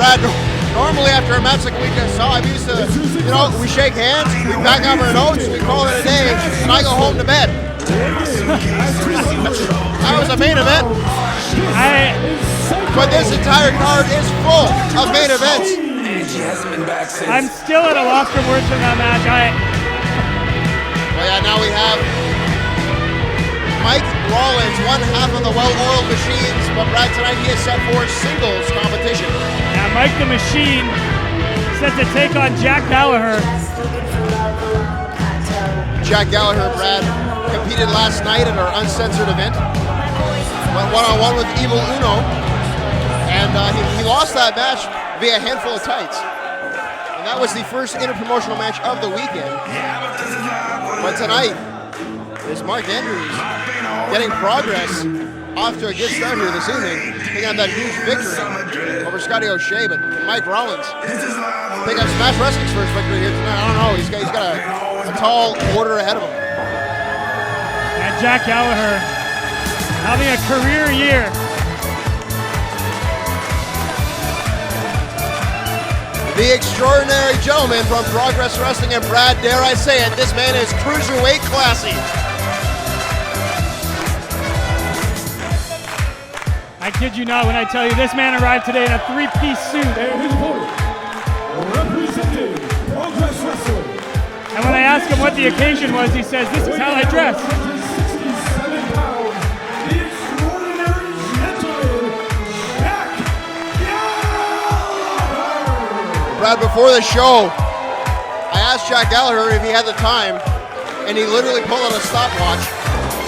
Brad, normally after a match like we just saw, I'm used to, we shake hands, we back up our notes, we call it a day, and I go home to bed. That was a main event. But this entire card is full of main events. I'm still at a loss for words from that match. Well, yeah, now we have Mike Rollins, one half of the well-oiled machines, but Brad, tonight he is set for singles competition. Yeah, Mike the Machine set to take on Jack Gallagher. Jack Gallagher, Brad, competed last night at our uncensored event. Went one-on-one with Evil Uno, and he lost that match via a handful of tights. And that was the first interpromotional match of the weekend. But tonight is Mark Andrews getting progress off to a good start here this evening, picking up that huge victory over Scotty O'Shea. But Mike Rollins pick up Smash Wrestling's first victory here tonight. I don't know, he's got a tall order ahead of him. And Jack Gallagher having a career year. The extraordinary gentleman from Progress Wrestling, and Brad, dare I say it, this man is cruiserweight classy. I kid you not when I tell you this man arrived today in a three-piece suit. And his opponent, representing Progress Wrestling. And when I asked him what the occasion was, he says, "This is how I dress." 167-pound, the extraordinary gentleman, Jack Gallagher. Brad, before the show, I asked Jack Gallagher if he had the time, and he literally pulled out a stopwatch.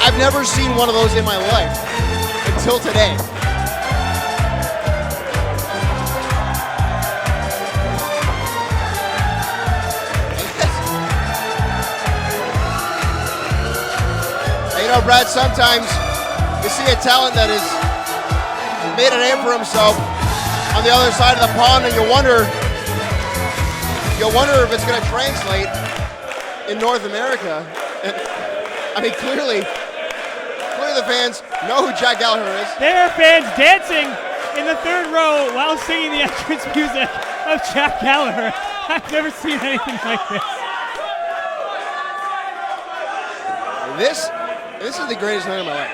I've never seen one of those in my life until today. Brad, sometimes you see a talent that has made a name for himself on the other side of the pond, and you wonder if it's going to translate in North America. And, I mean, clearly the fans know who Jack Gallagher is. There are fans dancing in the third row while singing the entrance music of Jack Gallagher. I've never seen anything like this. This is the greatest night of my life.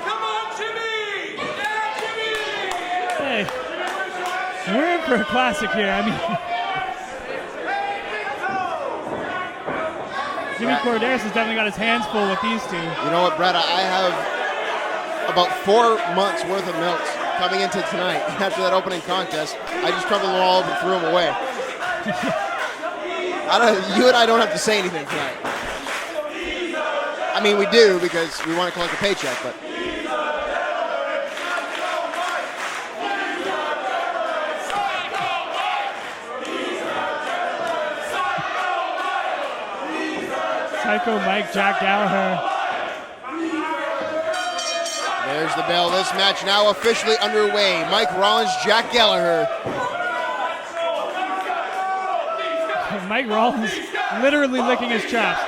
Come on, Jimmy! Yeah, Jimmy! Hey, we're in for a classic here. I mean, Jimmy Corderas has definitely got his hands full with these two. You know what, Brad? I have about 4 months worth of notes coming into tonight after that opening contest. I just crumbled them all up and threw them away. You and I don't have to say anything tonight. I mean, we do because we want to collect a paycheck, but. Psycho Mike, Jack Gallagher. There's the bell. This match now officially underway. Mike Rollins, Jack Gallagher. Mike Rollins literally licking his chops.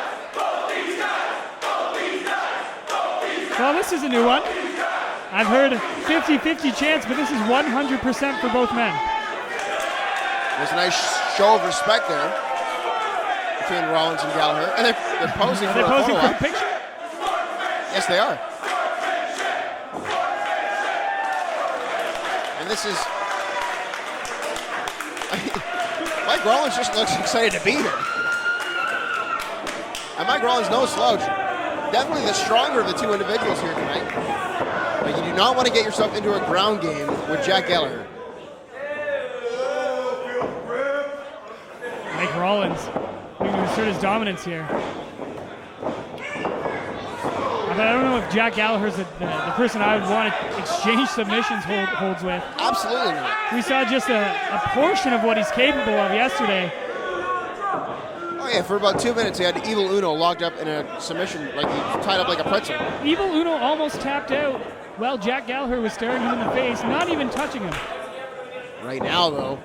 Well, this is a new one. I've heard 50-50 chance, but this is 100% for both men. There's a nice show of respect there between Rollins and Gallagher. And they're posing for a photo for a picture? Yes, they are. And this is... Mike Rollins just looks excited to be here. And Mike Rollins, no slouch. Definitely the stronger of the two individuals here tonight. But you do not want to get yourself into a ground game with Jack Gallagher. Mike Rollins looking to assert his dominance here. But I don't know if Jack Gallagher's the person I would want to exchange submissions holds with. Absolutely not. We saw just a portion of what he's capable of yesterday. Oh yeah, for about 2 minutes he had Evil Uno locked up in a submission, like he tied up like a pretzel. Evil Uno almost tapped out while Jack Gallagher was staring him in the face, not even touching him. Right now, though,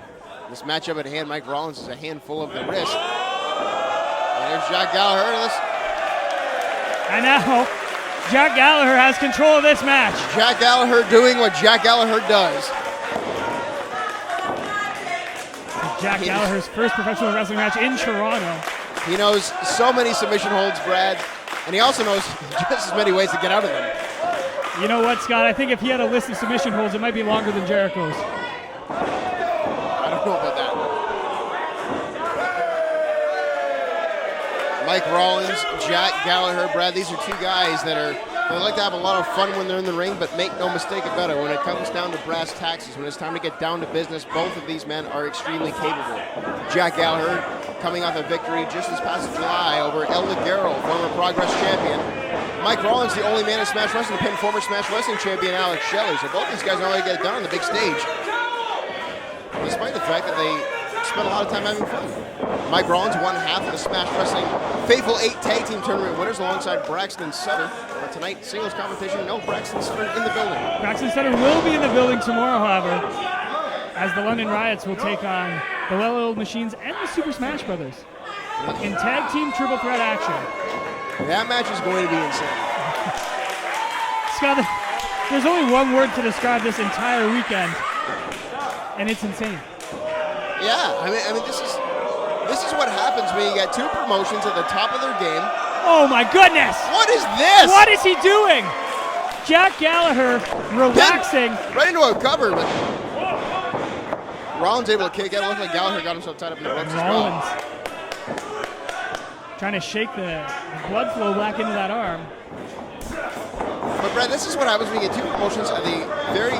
this matchup at hand, Mike Rollins is a handful of the wrist. And there's Jack Gallagher. And now, Jack Gallagher has control of this match. Jack Gallagher doing what Jack Gallagher does. Jack Gallagher's first professional wrestling match in Toronto. He knows so many submission holds, Brad, and he also knows just as many ways to get out of them. You know what, Scott? I think if he had a list of submission holds, it might be longer than Jericho's. I don't know about that. Mike Rollins, Jack Gallagher, Brad, these are two guys that they like to have a lot of fun when they're in the ring, but make no mistake about it, when it comes down to brass tacks, when it's time to get down to business, both of these men are extremely capable. Jack Gallagher coming off a victory just this past July over El Ligero, former Progress champion. Mike Rollins, the only man in Smash Wrestling to pin former Smash Wrestling champion Alex Shelley. So both these guys know how to get it done on the big stage, despite the fact that they spent a lot of time having fun. Mike Rollins won half of the Smash Wrestling Faithful 8 Tag Team Tournament winners alongside Braxton Sutter. But tonight, singles competition, no Braxton Sutter in the building. Braxton Sutter will be in the building tomorrow, however, as the London Riots will take on the Well-Oiled Machines and the Super Smash Brothers in tag team triple threat action. That match is going to be insane. Scott, there's only one word to describe this entire weekend, and it's insane. Yeah, I mean, this is what happens when you get two promotions at the top of their game. Oh my goodness! What is this? What is he doing? Jack Gallagher relaxing. Right into a cover, but Rollins able to kick out. It looked like Gallagher got himself tied up in the ropes as well. Rollins trying to shake the blood flow back into that arm. But Brad, this is what happens when you get two promotions at the very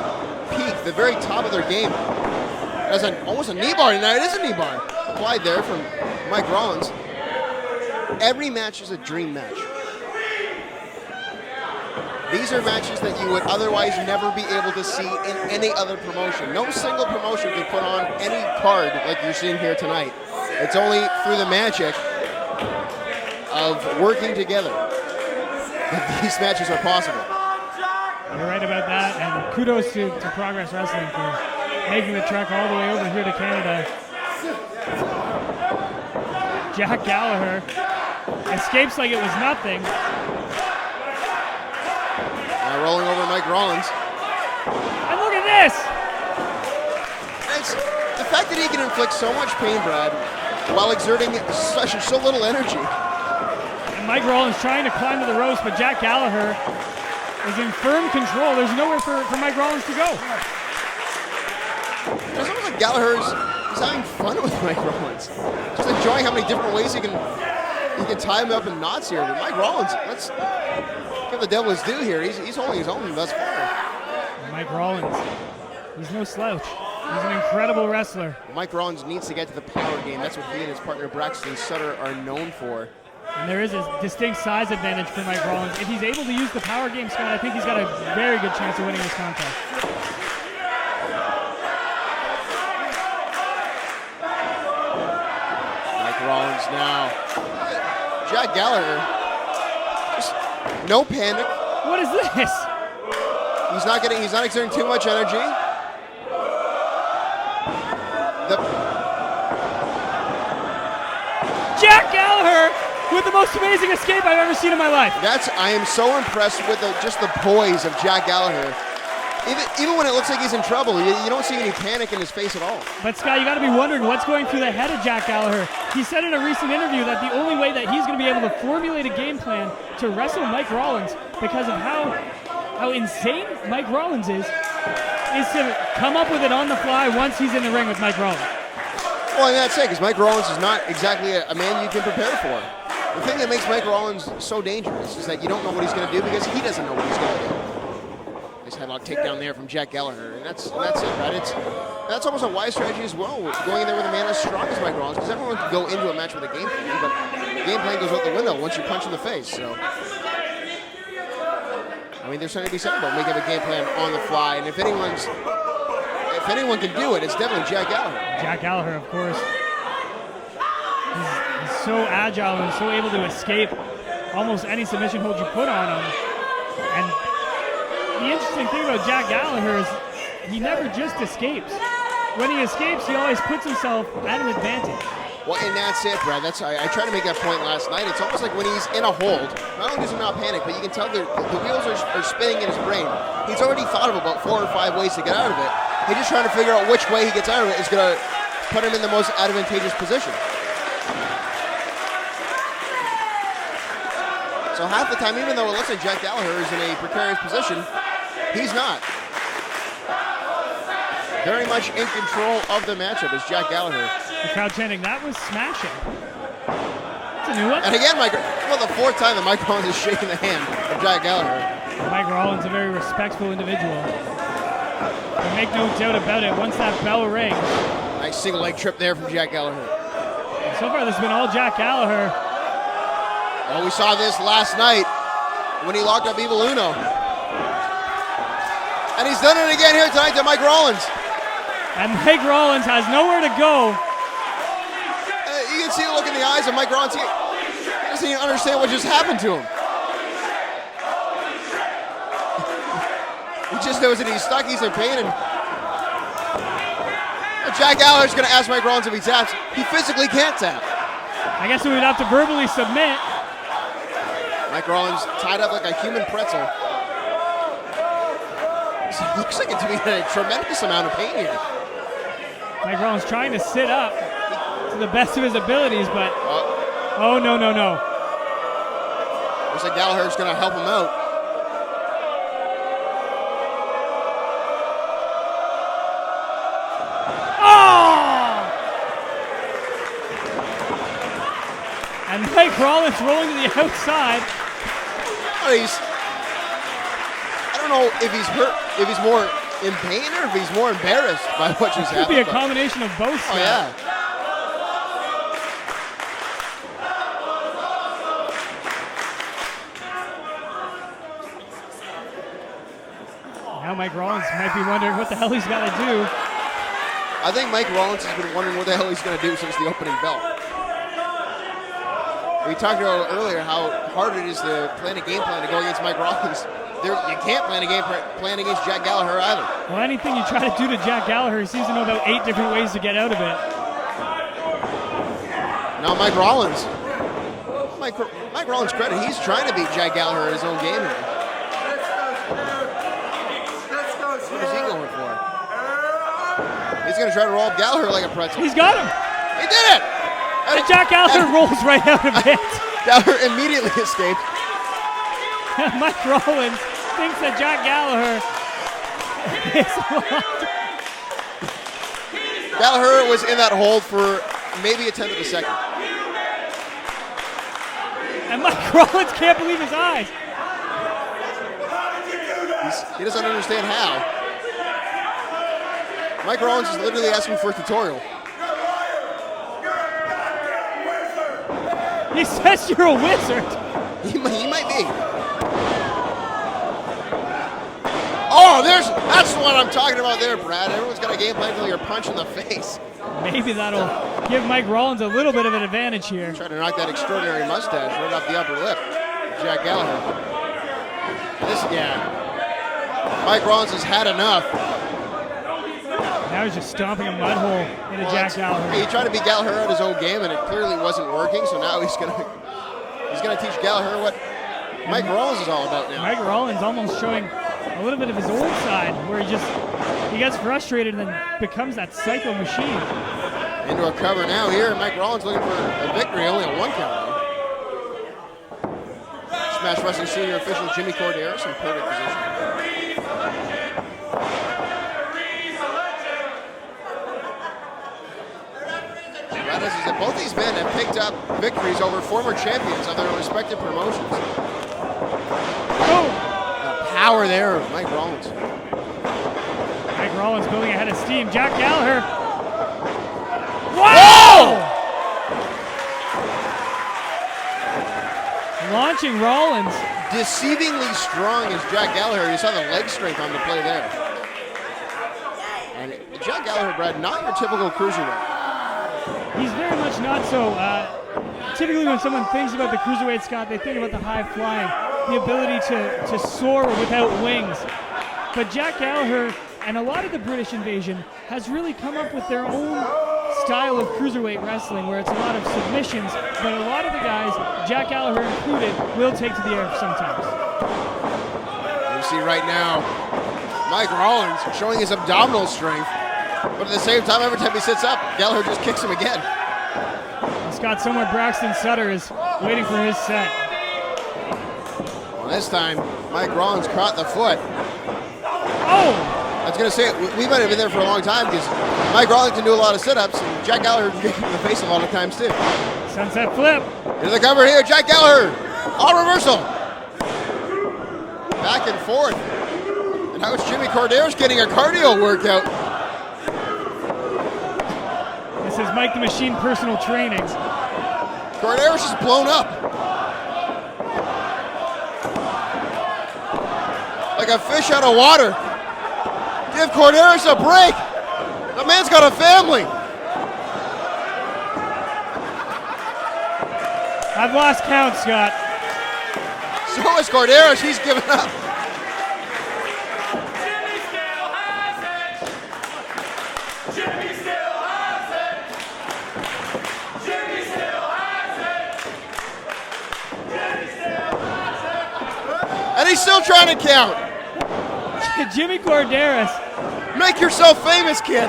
peak, the very top of their game. That's almost a knee bar. Now it is a knee bar applied there from Mike Rollins. Every match is a dream match. These are matches that you would otherwise never be able to see in any other promotion. No single promotion can put on any card like you're seeing here tonight. It's only through the magic of working together that these matches are possible. You're right about that, and kudos to Progress Wrestling for making the trek all the way over here to Canada. Jack Gallagher escapes like it was nothing. Now rolling over Mike Rollins. And look at this! It's the fact that he can inflict so much pain, Brad, while exerting so little energy. And Mike Rollins trying to climb to the ropes, but Jack Gallagher is in firm control. There's nowhere for Mike Rollins to go. It's almost like Gallagher's having fun with Mike Rollins. Just enjoying how many different ways he can tie him up in knots here. But Mike Rollins, let's give the devil his due here. He's holding his own thus far. Mike Rollins, he's no slouch. He's an incredible wrestler. Mike Rollins needs to get to the power game. That's what he and his partner Braxton Sutter are known for. And there is a distinct size advantage for Mike Rollins. If he's able to use the power game, Scott, I think he's got a very good chance of winning this contest. Mike Rollins now. Jack Gallagher, just no panic. What is this? He's not exerting too much energy. Jack Gallagher with the most amazing escape I've ever seen in my life. I am so impressed with just the poise of Jack Gallagher. Even when it looks like he's in trouble, you don't see any panic in his face at all. But Scott, you got to be wondering what's going through the head of Jack Gallagher. He said in a recent interview that the only way that he's going to be able to formulate a game plan to wrestle Mike Rollins, because of how insane Mike Rollins is to come up with it on the fly once he's in the ring with Mike Rollins. Well, and that's it, because Mike Rollins is not exactly a man you can prepare for. The thing that makes Mike Rollins so dangerous is that you don't know what he's going to do because he doesn't know what he's going to do. Nice headlock takedown there from Jack Gallagher, and that's it, right? That's almost a wise strategy as well, going in there with a man as strong as Mike Rollins, because everyone can go into a match with a game plan, but the game plan goes out the window once you punch in the face. So, I mean, there's something to be said about making a game plan on the fly, and if anyone can do it, it's definitely Jack Gallagher. Jack Gallagher, of course. He's so agile and so able to escape almost any submission hold you put on him. And the interesting thing about Jack Gallagher is he never just escapes. When he escapes, he always puts himself at an advantage. Well, and that's it, Brad. I tried to make that point last night. It's almost like when he's in a hold, not only does he not panic, but you can tell the wheels are spinning in his brain. He's already thought of about 4 or 5 ways to get out of it. He's just trying to figure out which way he gets out of it is going to put him in the most advantageous position. So half the time, even though it looks like Jack Gallagher is in a precarious position, he's not. Very much in control of the matchup is Jack Gallagher. The crowd chanting, that was smashing. It's a new one. And again, the 4th time that Mike Rollins is shaking the hand of Jack Gallagher. Mike Rollins, a very respectful individual. But make no doubt about it, once that bell rings. Nice single leg trip there from Jack Gallagher. So far, this has been all Jack Gallagher. Well, we saw this last night when he locked up Evil Uno. And he's done it again here tonight to Mike Rollins. And Mike Rollins has nowhere to go. You can see the look in the eyes of Mike Rollins. He doesn't even understand what just happened to him. He just knows that he's stuck, he's in pain, and Jack Gallagher's going to ask Mike Rollins if he taps. He physically can't tap. I guess we would have to verbally submit. Mike Rollins tied up like a human pretzel. He looks like it's in a tremendous amount of pain here. Mike Rollins trying to sit up to the best of his abilities, but oh, no. Looks like Gallagher's going to help him out. Oh! And Mike Rollins rolling to the outside. I don't know if he's hurt, if he's more in pain or if he's more embarrassed by what just happened. Could be a combination of both. Oh, yeah. Now Mike Rollins might be wondering what the hell he's got to do. I think Mike Rollins has been wondering what the hell he's going to do since the opening bell. We talked about earlier how hard it is to plan a game plan to go against Mike Rollins. You can't plan a game plan against Jack Gallagher either. Well, anything you try to do to Jack Gallagher, he seems to know about 8 different ways to get out of it. Now Mike Rollins. Mike Rollins' credit, he's trying to beat Jack Gallagher in his own game here. What is he going for? He's going to try to roll up Gallagher like a pretzel. He's got him. He did it! And Jack Gallagher rolls right out of it. Gallagher immediately escaped. Mike Rollins thinks that Jack Gallagher is locked. Gallagher was in that hold for maybe a 10th of a second. And Mike Rollins can't believe his eyes. He doesn't understand how. Mike Rollins is literally asking for a tutorial. He says you're a wizard. He might be. Oh, that's what I'm talking about there, Brad. Everyone's got a game plan until you're punched in the face. Maybe that'll give Mike Rollins a little bit of an advantage here. Trying to knock that extraordinary mustache right off the upper lip. Jack Gallagher. Mike Rollins has had enough. Now he's just stomping a mud hole into Jack Gallagher. He tried to beat Gallagher out his own game, and it clearly wasn't working. So now he's gonna teach Gallagher what Mike Rollins is all about now. Mike Rollins almost showing a little bit of his old side, where he gets frustrated and then becomes that psycho machine. Into a cover now here, and Mike Rollins looking for a victory, only a 1 count. Smash Wrestling senior official Jimmy Corderas in perfect position. Both these men have picked up victories over former champions of their respective promotions. Oh! Power there of Mike Rollins. Mike Rollins building ahead of steam. Jack Gallagher. Wow! Whoa! Launching Rollins. Deceivingly strong is Jack Gallagher. You saw the leg strength on the play there. And Jack Gallagher, Brad, not your typical cruiserweight. He's very much not so. Typically when someone thinks about the cruiserweight, Scott, they think about the high flying, the ability to soar without wings. But Jack Gallagher and a lot of the British invasion has really come up with their own style of cruiserweight wrestling where it's a lot of submissions, but a lot of the guys, Jack Gallagher included, will take to the air sometimes. You see right now, Mike Rollins showing his abdominal strength, but at the same time, every time he sits up, Gallagher just kicks him again. Scott, somewhere Braxton Sutter is waiting for his set. Well, this time, Mike Rollins caught the foot. Oh! I was going to say, we might have been there for a long time because Mike Rollins can do a lot of sit-ups, and Jack Gallagher can kick him in the face a lot of times, too. Sunset flip. Into the cover here, Jack Gallagher on reversal. Back and forth. And now it's Jimmy Corderas getting a cardio workout. This is Mike the Machine personal training. Corderas is blown up. Like a fish out of water. Give Corderas a break. The man's got a family. I've lost count, Scott. So is Corderas. He's given up. Jimmy still has it. Jimmy still has it. Jimmy still has it. Jimmy still has it. And he's still trying to count. Jimmy Corderas. Make yourself famous, kid.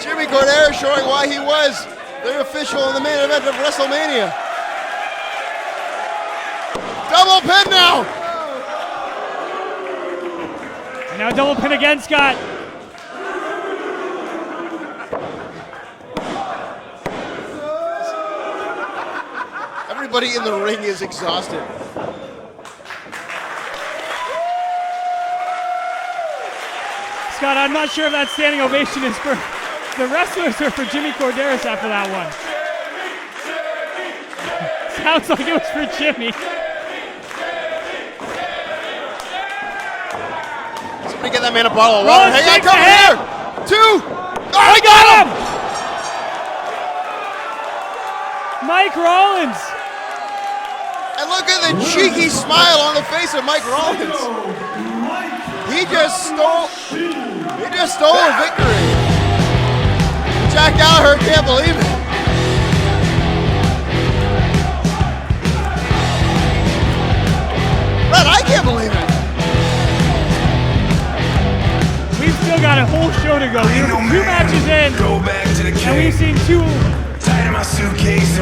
Jimmy Corderas showing why he was the official in the main event of WrestleMania. Double pin now. And now double pin again, Scott. Everybody in the ring is exhausted. Scott, I'm not sure if that standing ovation is for the wrestlers or for Jimmy Corderas after that one. Sounds like it was for Jimmy. Somebody get that man a bottle of water. Rollins Hang on, takes come the here. 2. Oh, I got him. Mike Rollins. And look at the cheeky smile on the face of Mike Rollins. He just stole a victory. Jack Gallagher can't believe it. Brad, I can't believe it. We've still got a whole show to go. We're 2 matches in, and we've seen 2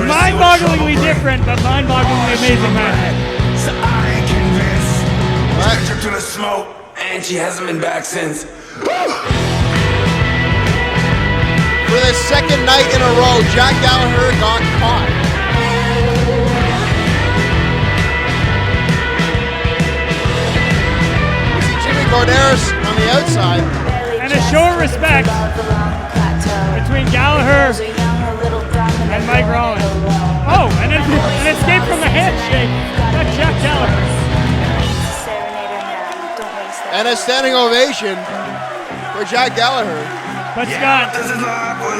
mind-bogglingly different, but mind-bogglingly amazing matches. So I ain't convinced. Took a trip to the smoke, and she hasn't been back since. For the second night in a row, Jack Gallagher got caught. You see Jimmy Corderas on the outside. And a show of respect between Gallagher and Mike Rollins. Oh, and an escape from the handshake. That's Jack Gallagher. And a standing ovation for Jack Gallagher. But Scott,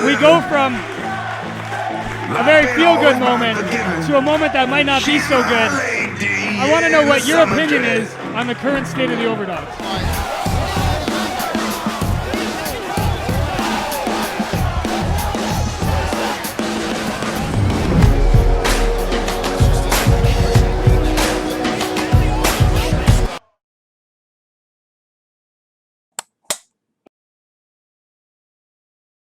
we go from a very feel-good moment to a moment that might not be so good. I want to know what your opinion is on the current state of the Overdogs.